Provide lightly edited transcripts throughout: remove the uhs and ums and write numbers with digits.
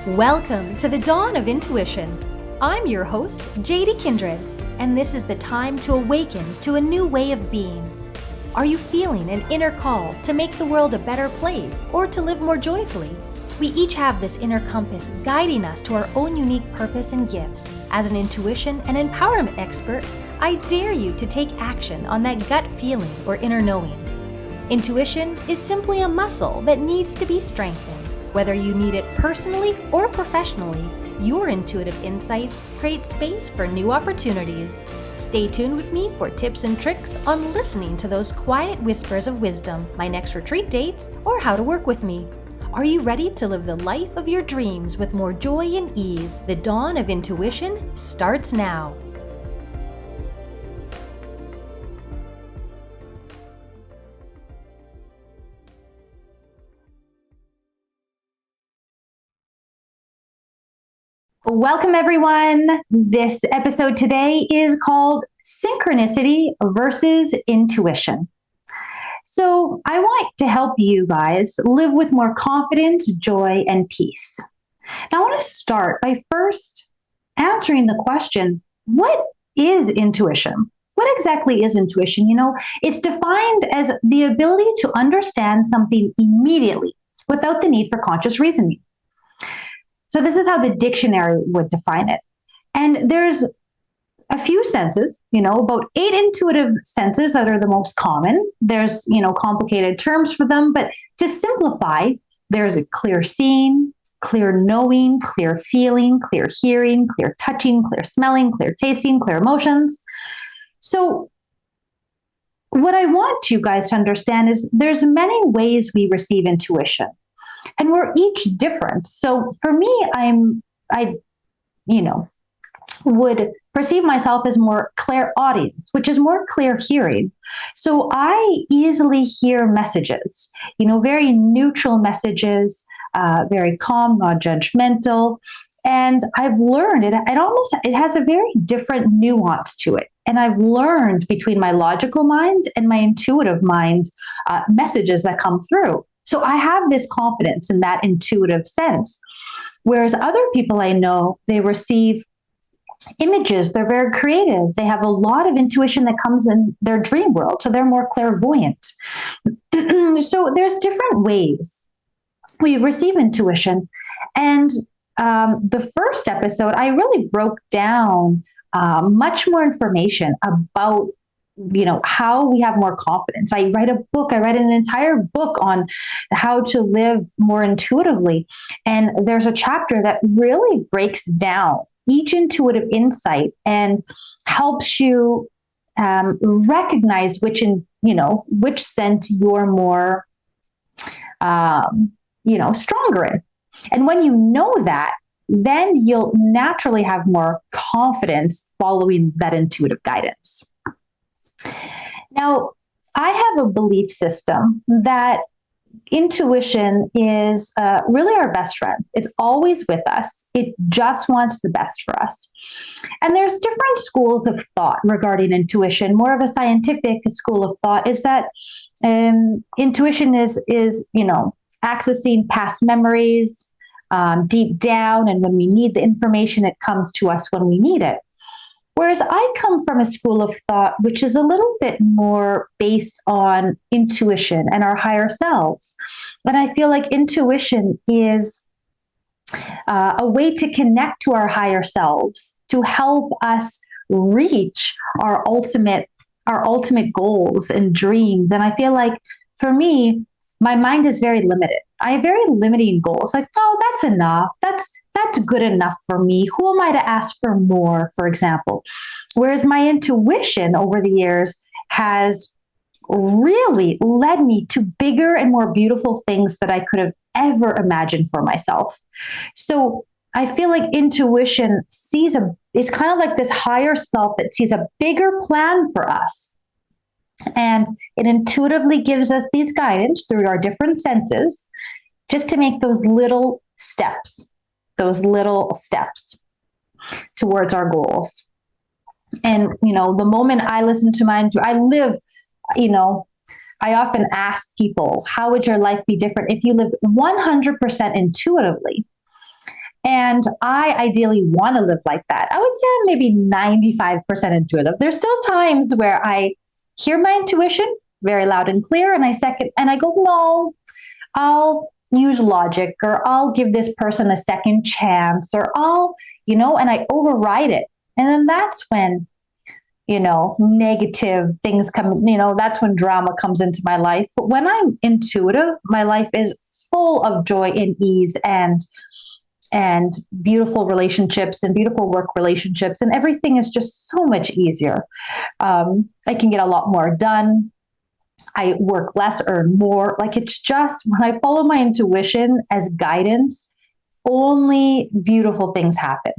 Welcome to the Dawn of Intuition. I'm your host, JD Kindred, and this is the time to awaken to a new way of being. Are you feeling an inner call to make the world a better place or to live more joyfully? We each have this inner compass guiding us to our own unique purpose and gifts. As an intuition and empowerment expert, I dare you to take action on that gut feeling or inner knowing. Intuition is simply a muscle that needs to be strengthened. Whether you need it personally or professionally, your intuitive insights create space for new opportunities. Stay tuned with me for tips and tricks on listening to those quiet whispers of wisdom, my next retreat dates, or how to work with me. Are you ready to live the life of your dreams with more joy and ease? The Dawn of Intuition starts now. Welcome, everyone. This episode today is called Synchronicity versus Intuition. So I want to help you guys live with more confidence, joy, and peace. Now, I want to start by first answering the question, what is intuition? What exactly is intuition? It's defined as the ability to understand something immediately without the need for conscious reasoning. So this is how the dictionary would define it. And there's a few senses, about 8 intuitive senses that are the most common. There's, complicated terms for them, but to simplify, there's a clear seeing, clear knowing, clear feeling, clear hearing, clear touching, clear smelling, clear tasting, clear emotions. So what I want you guys to understand is there's many ways we receive intuition. And we're each different. So for me, I would perceive myself as more clairaudient, which is more clear hearing. So I easily hear messages, very neutral messages, very calm, not judgmental. And I've learned it has a very different nuance to it. And I've learned between my logical mind and my intuitive mind messages that come through. So I have this confidence in that intuitive sense. Whereas other people I know, they receive images, they're very creative. They have a lot of intuition that comes in their dream world. So they're more clairvoyant. So there's different ways we receive intuition. And the first episode, I really broke down much more information about how we have more confidence. I read an entire book on how to live more intuitively. And there's a chapter that really breaks down each intuitive insight and helps you recognize which sense you're more, stronger in. And when you know that, then you'll naturally have more confidence following that intuitive guidance. Now, I have a belief system that intuition is really our best friend. It's always with us. It just wants the best for us. And there's different schools of thought regarding intuition. More of a scientific school of thought is that intuition is accessing past memories deep down. And when we need the information, it comes to us when we need it. Whereas I come from a school of thought, which is a little bit more based on intuition and our higher selves. And I feel like intuition is a way to connect to our higher selves, to help us reach our ultimate goals and dreams. And I feel like for me, my mind is very limited. I have very limiting goals. Like, oh, that's enough. That's good enough for me. Who am I to ask for more, for example? Whereas my intuition over the years has really led me to bigger and more beautiful things that I could have ever imagined for myself. So I feel like intuition it's kind of like this higher self that sees a bigger plan for us. And it intuitively gives us these guidance through our different senses just to make those little steps towards our goals. And, the moment I listen to I often ask people, how would your life be different if you lived 100% intuitively? And I ideally want to live like that. I would say I'm maybe 95% intuitive. There's still times where I hear my intuition very loud and clear, and I go, no, I'll use logic, or I'll give this person a second chance, or and I override it. And then that's when, negative things come, that's when drama comes into my life. But when I'm intuitive, my life is full of joy and ease and beautiful relationships and beautiful work relationships. And everything is just so much easier. I can get a lot more done. I work less, earn more. Like, it's just when I follow my intuition as guidance, only beautiful things happen.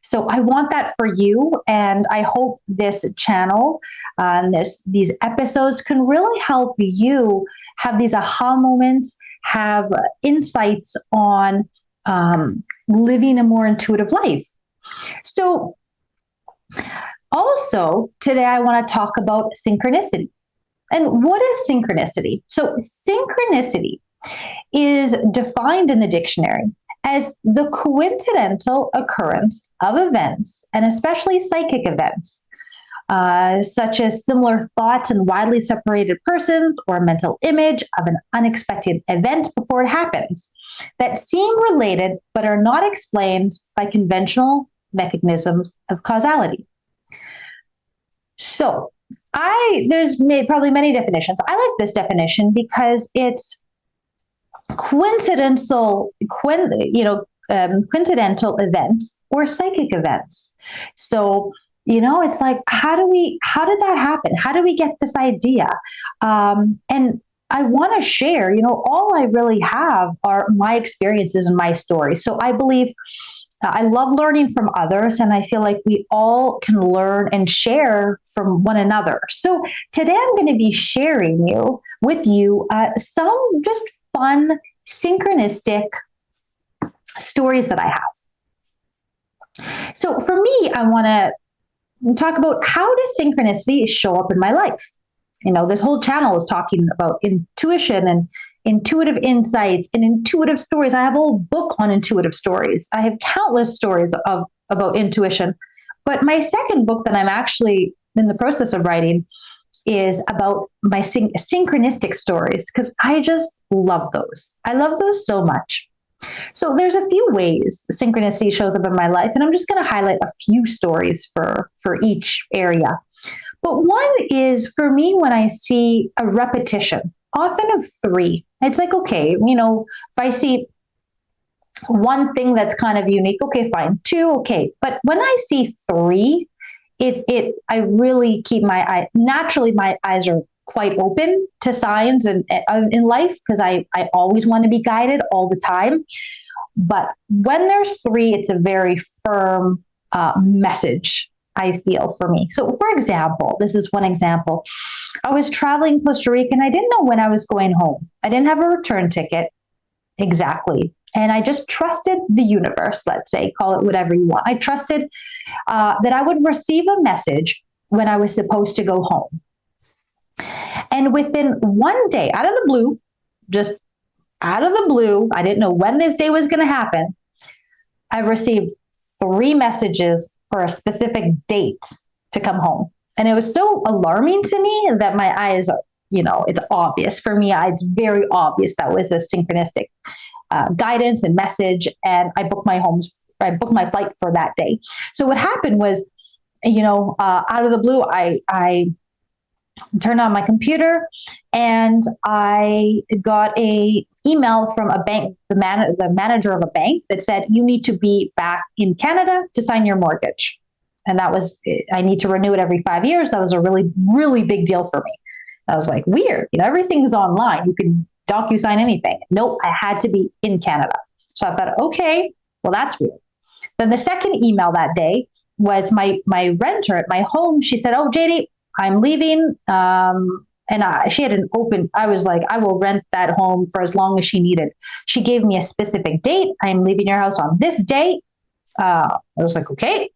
So I want that for you. And I hope this channel, these episodes can really help you have these aha moments, have insights on living a more intuitive life. So also today, I want to talk about synchronicity. And what is synchronicity? So synchronicity is defined in the dictionary as the coincidental occurrence of events, and especially psychic events, such as similar thoughts in widely separated persons, or a mental image of an unexpected event before it happens, that seem related but are not explained by conventional mechanisms of causality. So there's probably many definitions. I like this definition because it's coincidental events or psychic events. So, it's like, how did that happen? How do we get this idea? And I want to share, all I really have are my experiences and my stories. So I believe I love learning from others, and I feel like we all can learn and share from one another. So today I'm going to be sharing with you some just fun, synchronistic stories that I have. So for me, I want to talk about, how does synchronicity show up in my life? This whole channel is talking about intuition and intuitive insights and intuitive stories. I have a whole book on intuitive stories. I have countless stories about intuition. But my second book that I'm actually in the process of writing is about my synchronistic stories, because I just love those. I love those so much. So there's a few ways synchronicity shows up in my life, and I'm just going to highlight a few stories for each area. But one is, for me, when I see a repetition, often of three. It's like, okay, if I see one thing that's kind of unique, okay, fine. Two, okay. But when I see three, I really keep naturally my eyes are quite open to signs in life, because I always want to be guided all the time. But when there's three, it's a very firm message, I feel, for me. So for example, this is one example. I was traveling in Costa Rica, and I didn't know when I was going home. I didn't have a return ticket exactly. And I just trusted the universe, let's say, call it whatever you want. I trusted that I would receive a message when I was supposed to go home. And within one day, out of the blue, just out of the blue, I didn't know when this day was going to happen, I received 3 messages for a specific date to come home. And it was so alarming to me that my eyes, it's obvious for me. It's very obvious that was a synchronistic guidance and message. And I booked my flight for that day. So what happened was, out of the blue, I turned on my computer, and I got a email from a bank, the manager of a bank, that said, you need to be back in Canada to sign your mortgage. And that was, I need to renew it every 5 years. That was a really, really big deal for me. I was like, weird, everything's online. You can DocuSign anything. Nope, I had to be in Canada. So I thought, okay, well, that's weird. Then the second email that day was my renter at my home. She said, oh, JD, I'm leaving. She had I was like, I will rent that home for as long as she needed. She gave me a specific date. I'm leaving your house on this date. I was like, okay.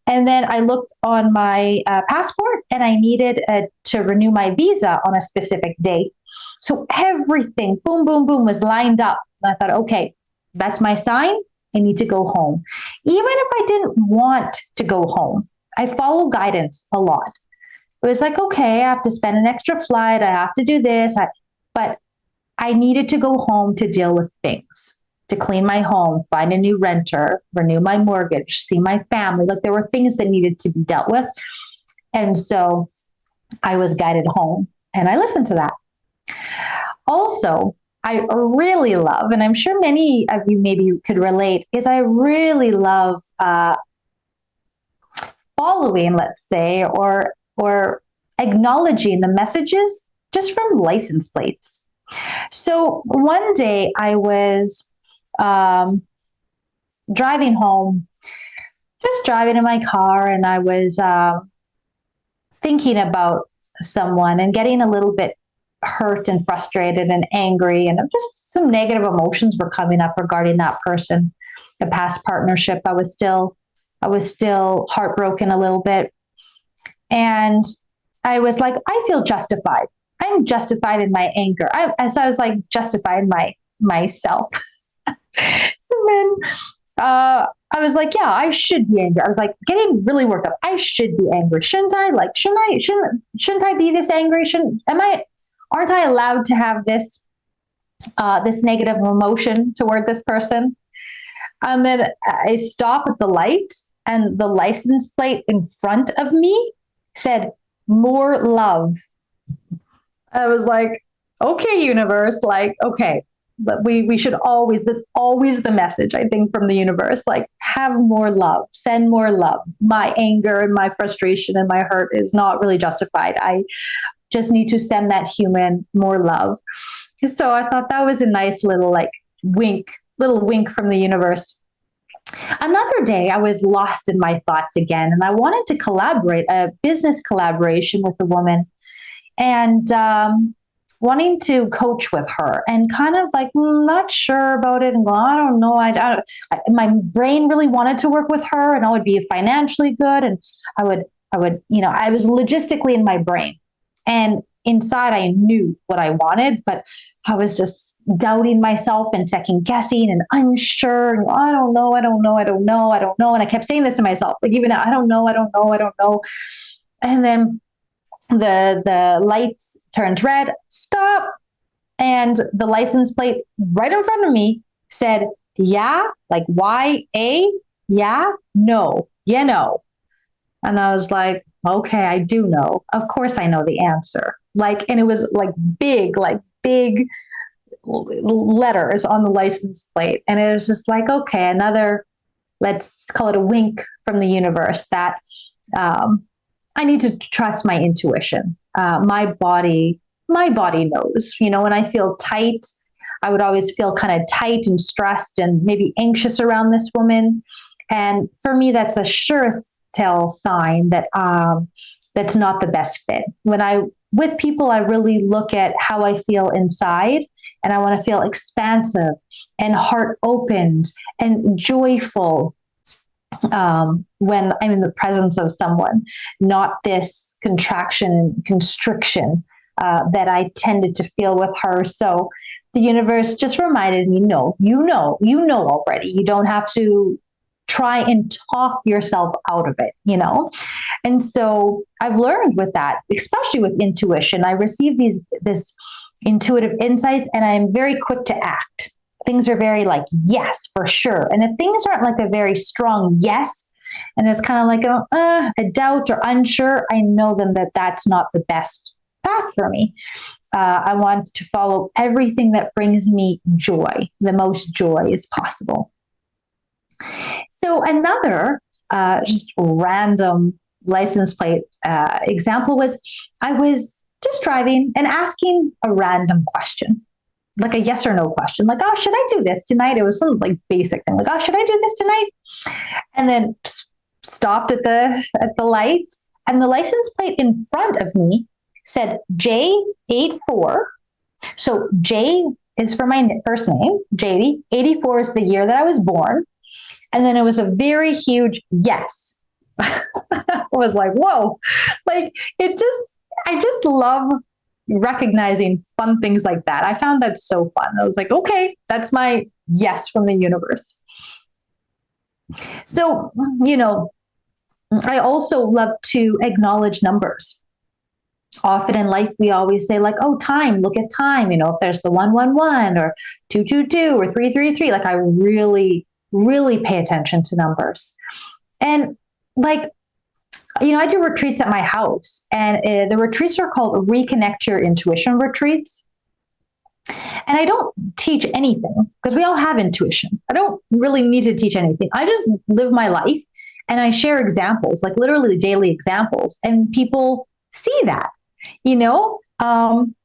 And then I looked on my passport, and I needed to renew my visa on a specific date. So everything, boom, boom, boom, was lined up. And I thought, okay, that's my sign. I need to go home. Even if I didn't want to go home, I follow guidance a lot. It was like, okay, I have to spend an extra flight. I have to do this. But I needed to go home to deal with things, to clean my home, find a new renter, renew my mortgage, see my family. Like there were things that needed to be dealt with. And so I was guided home and I listened to that. Also, I really love, and I'm sure many of you maybe could relate, is I really love following, let's say, or acknowledging the messages just from license plates. So one day I was driving home, just driving in my car, and I was thinking about someone and getting a little bit hurt and frustrated and angry, and just some negative emotions were coming up regarding that person, the past partnership. I was still heartbroken a little bit. And I was like, I feel justified. I'm justified in my anger. So I was like, justified myself. And then I was like, yeah, I should be angry. I was like getting really worked up. I should be angry. Shouldn't I? Like, shouldn't I be this angry? Aren't I allowed to have this negative emotion toward this person? And then I stop at the light, and the license plate in front of me said, "More love." I was like, okay, universe, like, okay, but we should always, that's always the message, I think, from the universe, like, have more love, send more love. My anger and my frustration and my hurt is not really justified. I just need to send that human more love. So I thought that was a nice little wink from the universe. Another day, I was lost in my thoughts again, and I wanted to collaborate, a business collaboration with a woman, and wanting to coach with her, and kind of like not sure about it, and go, I don't know. My brain really wanted to work with her, and I would be financially good, and I would, I was logistically in my brain, and inside I knew what I wanted, but I was just doubting myself and second guessing and unsure. And I don't know. And I kept saying this to myself, like, even I don't know. And then the lights turned red, stop. And the license plate right in front of me said, yeah, like Y-A, yeah, no, yeah, no. And I was like, okay, I do know. Of course I know the answer. And it was big letters on the license plate. And it was just like, okay, another, let's call it a wink from the universe that I need to trust my intuition. My body knows, when I feel tight, I would always feel kind of tight and stressed and maybe anxious around this woman. And for me, that's a surest tell sign that that's not the best fit. With people, I really look at how I feel inside, and I want to feel expansive and heart opened and joyful when I'm in the presence of someone, not this contraction and constriction that I tended to feel with her. So the universe just reminded me, no, you know already. You don't have to try and talk yourself out of it, And so I've learned with that, especially with intuition, I receive this intuitive insights, and I'm very quick to act. Things are very yes, for sure. And if things aren't a very strong yes, and it's kind of a doubt or unsure, I know then that's not the best path for me. I want to follow everything that brings me joy, the most joy as possible. So another just random license plate example was, I was just driving and asking a random question, like a yes or no question, like, oh, should I do this tonight? It was some basic thing, like, oh, should I do this tonight? And then stopped at the light, and the license plate in front of me said J84. So J is for my first name, JD. 84 is the year that I was born. And then it was a very huge yes. I was like, whoa, I just love recognizing fun things like that. I found that so fun. I was like, okay, that's my yes from the universe. So, you know, I also love to acknowledge numbers. Often in life, we always say, like, oh, time, look at time. You know, if there's the 111 or 222 or 333, like, I really, really pay attention to numbers. And like, you know, I do retreats at my house, and the retreats are called Reconnect Your Intuition retreats. And I don't teach anything because we all have intuition. I don't really need to teach anything. I just live my life and I share examples, like literally daily examples, and people see that, you know,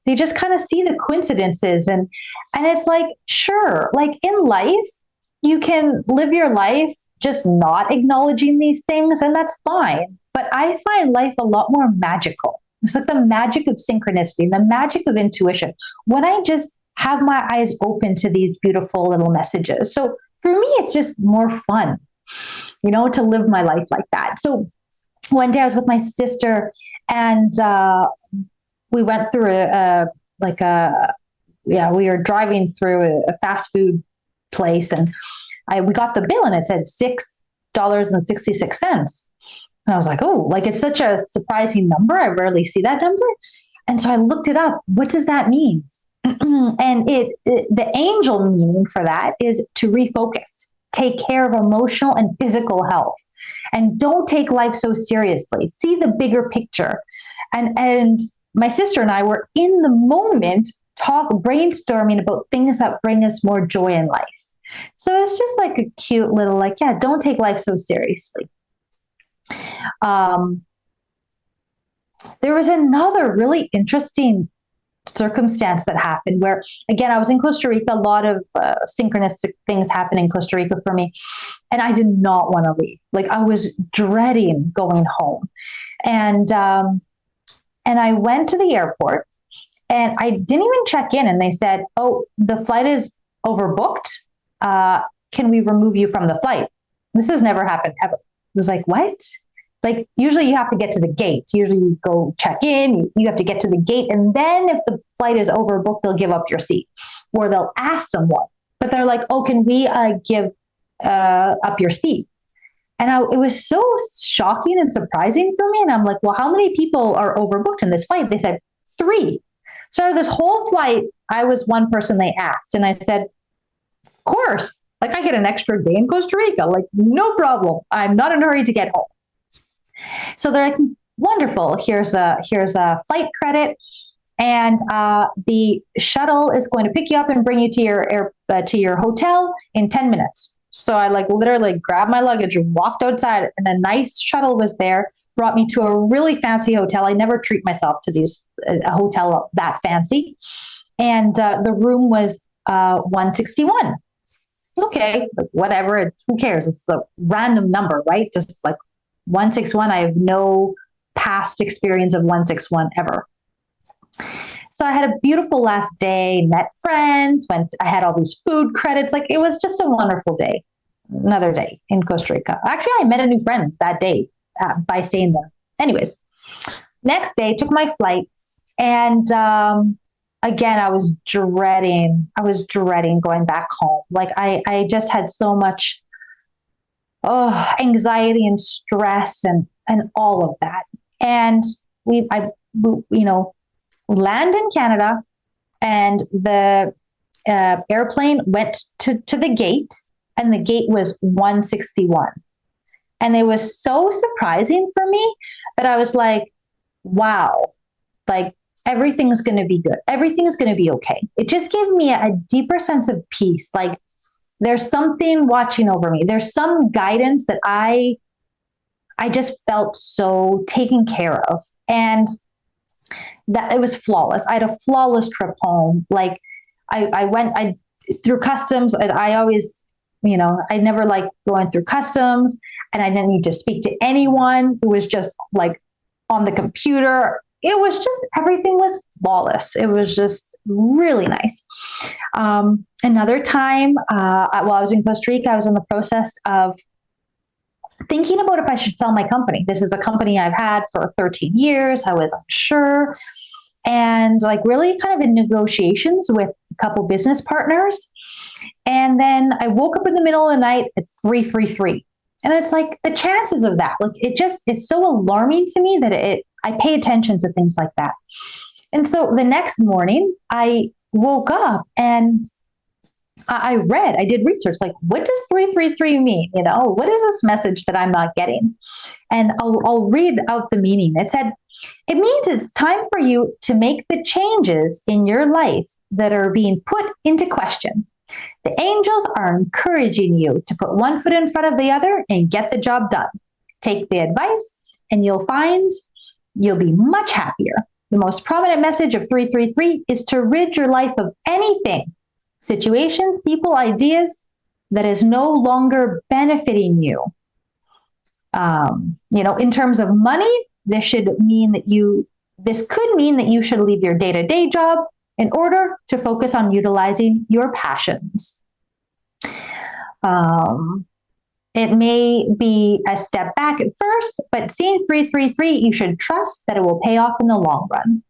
they just kind of see the coincidences, and it's like, sure, like in life, you can live your life just not acknowledging these things, and that's fine. But I find life a lot more magical. It's like the magic of synchronicity, the magic of intuition, when I just have my eyes open to these beautiful little messages. So for me, it's just more fun, you know, to live my life like that. So one day I was with my sister, and we went through we were driving through a fast food place, and we got the bill and it said $6.66. And I was like, oh, like it's such a surprising number. I rarely see that number. And so I looked it up. What does that mean? And the angel meaning for that is to refocus, take care of emotional and physical health, and don't take life so seriously. See the bigger picture. And my sister and I were in the moment brainstorming about things that bring us more joy in life. So it's just like a cute little, like, yeah, don't take life so seriously. There was another really interesting circumstance that happened where, again, I was in Costa Rica. A lot of synchronistic things happen in Costa Rica for me, and I did not want to leave. Like, I was dreading going home, and I went to the airport, and I didn't even check in, and they said, "Oh, the flight is overbooked. Can we remove you from the flight?" This has never happened ever. It was like, what? Like, usually you have to get to the gate. Usually you go check in, you have to get to the gate. And then if the flight is overbooked, they'll give up your seat, or they'll ask someone. But they're like, oh, can we give up your seat? And it was so shocking and surprising for me. And I'm like, well, how many people are overbooked in this flight? They said 3. So this whole flight, I was one person they asked. And I said, of course, like, I get an extra day in Costa Rica, like, no problem. I'm not in a hurry to get home. So they're like, wonderful. Here's a flight credit, and the shuttle is going to pick you up and bring you to your hotel in 10 minutes. So I like literally grabbed my luggage and walked outside, and a nice shuttle was there, brought me to a really fancy hotel. I never treat myself to a hotel that fancy, and the room was 161. Okay, whatever. Who cares? It's a random number, right? Just like 161. I have no past experience of 161 ever. So I had a beautiful last day, met friends, I had all these food credits. Like, it was just a wonderful day. Another day in Costa Rica. Actually, I met a new friend that day by staying there. Anyways, next day, took my flight, and again, I was dreading going back home. Like, I just had so much anxiety and stress and all of that. And I land in Canada, and the airplane went to the gate, and the gate was 161. And it was so surprising for me that I was like, wow, like, everything's going to be good. Everything's going to be okay. It just gave me a deeper sense of peace. Like, there's something watching over me. There's some guidance that I just felt so taken care of. And that it was flawless. I had a flawless trip home. Like, I went through customs, and I always, I never liked going through customs, and I didn't need to speak to anyone. It was just like on the computer. It was just, everything was flawless. It was just really nice. Another time, while I was in Costa Rica, I was in the process of thinking about if I should sell my company. This is a company I've had for 13 years. I was unsure, and like really kind of in negotiations with a couple business partners. And then I woke up in the middle of the night at 333. And it's like the chances of that, like it's so alarming to me that I pay attention to things like that. And so the next morning I woke up and I did research, like, what does 333 mean? What is this message that I'm not getting? And I'll read out the meaning. It said, it means it's time for you to make the changes in your life that are being put into question. The angels are encouraging you to put one foot in front of the other and get the job done. Take the advice and you'll find you'll be much happier. The most prominent message of 333 is to rid your life of anything, situations, people, ideas that is no longer benefiting you. In terms of money, this could mean that you should leave your day-to-day job in order to focus on utilizing your passions. It may be a step back at first, but seeing 333, you should trust that it will pay off in the long run.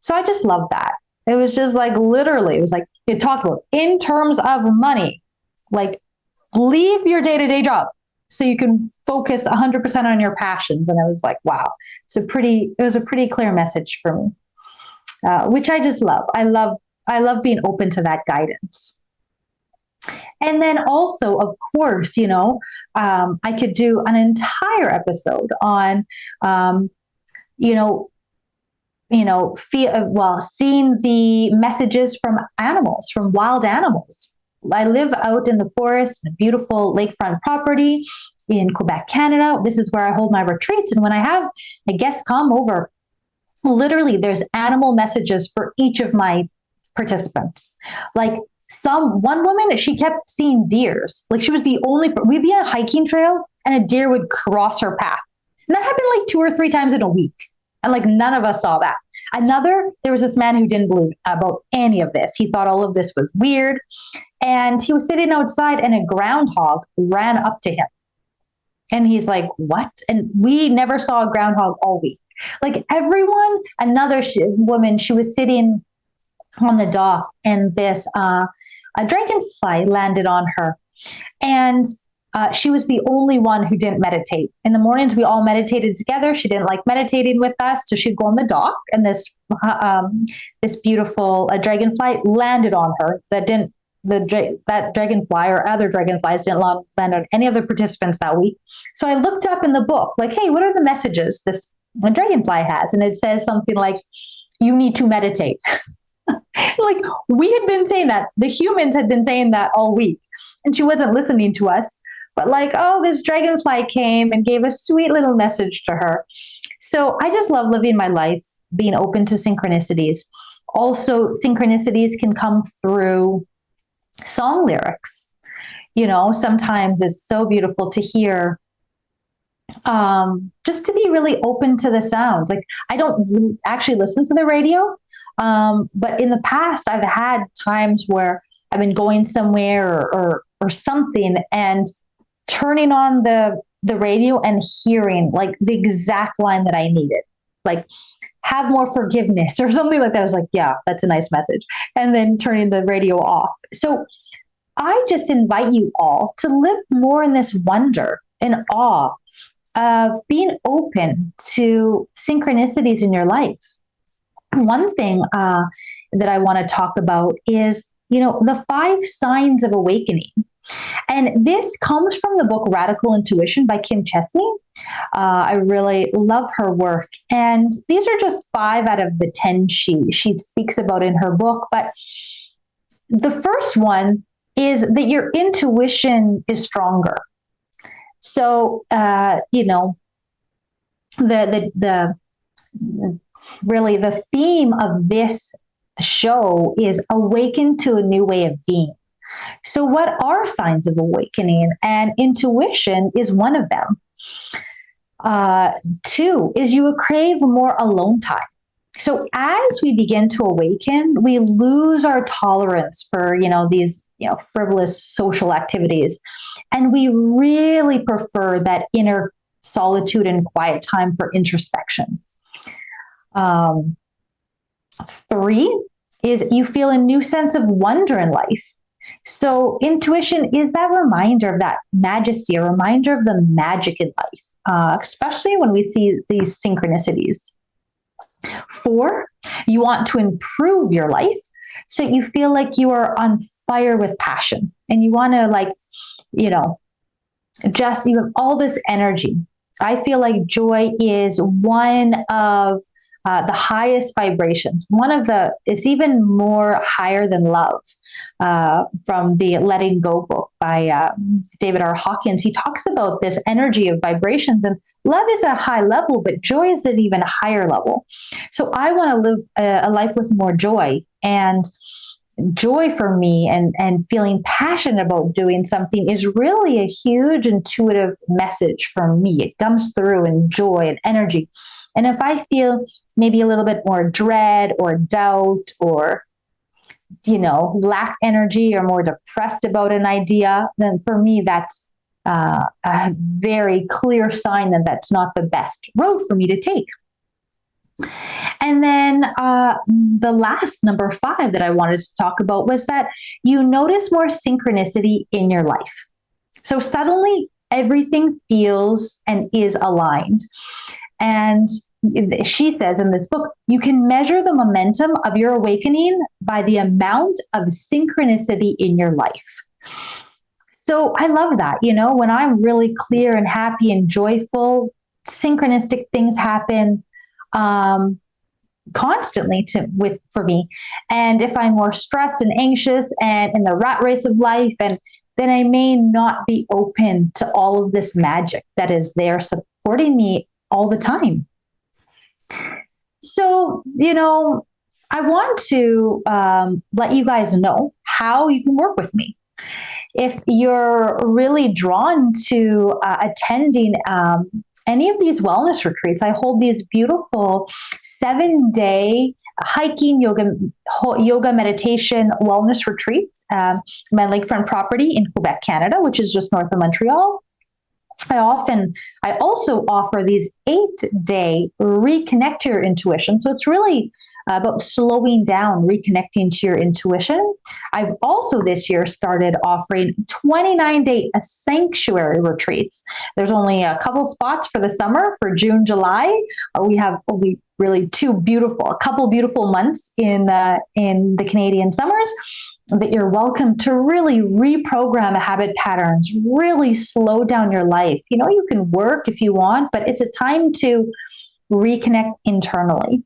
So I just love that. It was just like, literally, it was like, it talked about in terms of money, like leave your day-to-day job so you can focus 100% on your passions. And I was like, wow, it was a pretty clear message for me, which I just love. I love being open to that guidance. And then also, of course, I could do an entire episode on, seeing the messages from animals, from wild animals. I live out in the forest, a beautiful lakefront property in Quebec, Canada. This is where I hold my retreats. And when I have a guest come over, literally there's animal messages for each of my participants. Like one woman, she kept seeing deers. Like she was the only, we'd be on a hiking trail and a deer would cross her path. And that happened like 2 or 3 times in a week. And like none of us saw that. There was this man who didn't believe about any of this. He thought all of this was weird. And he was sitting outside and a groundhog ran up to him. And he's like, what? And we never saw a groundhog all week. Like everyone, another woman, she was sitting on the dock and a dragonfly landed on her. And she was the only one who didn't meditate. In the mornings, we all meditated together. She didn't like meditating with us. So she'd go on the dock and this beautiful dragonfly landed on her. That dragonfly or other dragonflies didn't land on any other participants that week. So I looked up in the book, like, hey, what are the messages this dragonfly has? And it says something like, you need to meditate. Like we had been saying that, the humans had been saying that all week, and she wasn't listening to us. But like, oh, this dragonfly came and gave a sweet little message to her. So I just love living my life, being open to synchronicities. Also, synchronicities can come through song lyrics. Sometimes it's so beautiful to hear, just to be really open to the sounds. Like I don't actually listen to the radio, but in the past I've had times where I've been going somewhere or something and turning on the radio and hearing like the exact line that I needed, like have more forgiveness or something like that. I was like, yeah, that's a nice message. And then turning the radio off. So I just invite you all to live more in this wonder and awe of being open to synchronicities in your life. One thing that I want to talk about is, the 5 signs of awakening. And this comes from the book Radical Intuition by Kim Chesney. I really love her work. And these are just 5 out of the 10 she speaks about in her book. But the first one is that your intuition is stronger. So, really the theme of this show is awaken to a new way of being. So what are signs of awakening? And intuition is one of them. 2 is you crave more alone time. So as we begin to awaken, we lose our tolerance for, these, frivolous social activities. And we really prefer that inner solitude and quiet time for introspection. 3 is you feel a new sense of wonder in life. So intuition is that reminder of that majesty, a reminder of the magic in life, especially when we see these synchronicities. 4, you want to improve your life so you feel like you are on fire with passion and you want to just you have all this energy. I feel like joy is one of the highest vibrations. It's even more higher than love. From the Letting Go book by David R. Hawkins, he talks about this energy of vibrations, and love is a high level, but joy is an even higher level. So I want to live a life with more joy, and joy for me and feeling passionate about doing something is really a huge intuitive message from me. It comes through in joy and energy. And if I feel maybe a little bit more dread or doubt or, lack energy or more depressed about an idea, then for me, that's a very clear sign that that's not the best road for me to take. And then the last number 5 that I wanted to talk about was that you notice more synchronicity in your life. So suddenly everything feels and is aligned. And she says in this book, you can measure the momentum of your awakening by the amount of synchronicity in your life. So I love that. When I'm really clear and happy and joyful, synchronistic things happen constantly for me. And if I'm more stressed and anxious and in the rat race of life, and then I may not be open to all of this magic that is there supporting me all the time. So, I want to let you guys know how you can work with me. If you're really drawn to attending any of these wellness retreats, I hold these beautiful 7-day hiking, yoga, meditation, wellness retreats, my lakefront property in Quebec, Canada, which is just north of Montreal. I also offer these 8-day reconnect to your intuition. So it's really about slowing down, reconnecting to your intuition. I've also this year started offering 29-day sanctuary retreats. There's only a couple spots for the summer for June, July. We have only really a couple beautiful months in the Canadian summers that you're welcome to really reprogram habit patterns, really slow down your life. You can work if you want, but it's a time to reconnect internally.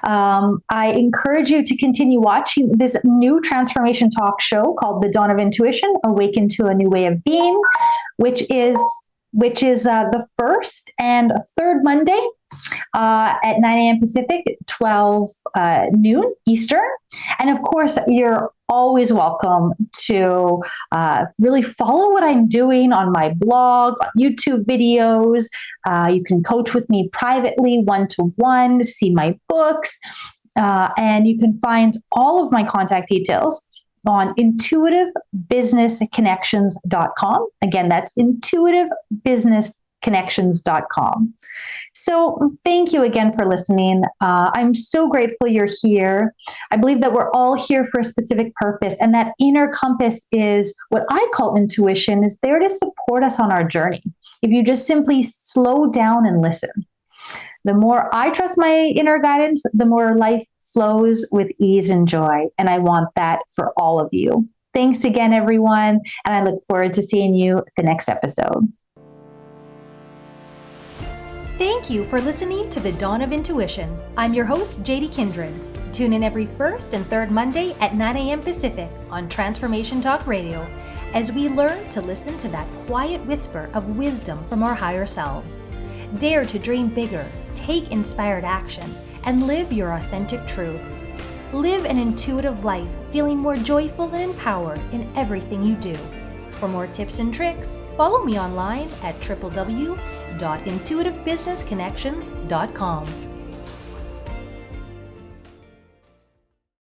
I encourage you to continue watching this new transformation talk show called The Dawn of Intuition, Awaken to a New Way of Being, which is the first and third Monday at 9 a.m. Pacific, 12 noon Eastern. And of course, you're always welcome to really follow what I'm doing on my blog, on YouTube videos. You can coach with me privately, one-to-one, see my books, and you can find all of my contact details on intuitivebusinessconnections.com. Again, that's intuitivebusinessconnections.com. So thank you again for listening. I'm so grateful you're here. I believe that we're all here for a specific purpose, and that inner compass is what I call intuition, is there to support us on our journey. If you just simply slow down and listen. The more I trust my inner guidance, the more life flows with ease and joy. And I want that for all of you. Thanks again, everyone. And I look forward to seeing you at the next episode. Thank you for listening to The Dawn of Intuition. I'm your host, JD Kindred. Tune in every first and third Monday at 9 a.m. Pacific on Transformation Talk Radio as we learn to listen to that quiet whisper of wisdom from our higher selves. Dare to dream bigger, take inspired action, and live your authentic truth. Live an intuitive life, feeling more joyful and empowered in everything you do. For more tips and tricks, follow me online at www.intuitivebusinessconnections.com.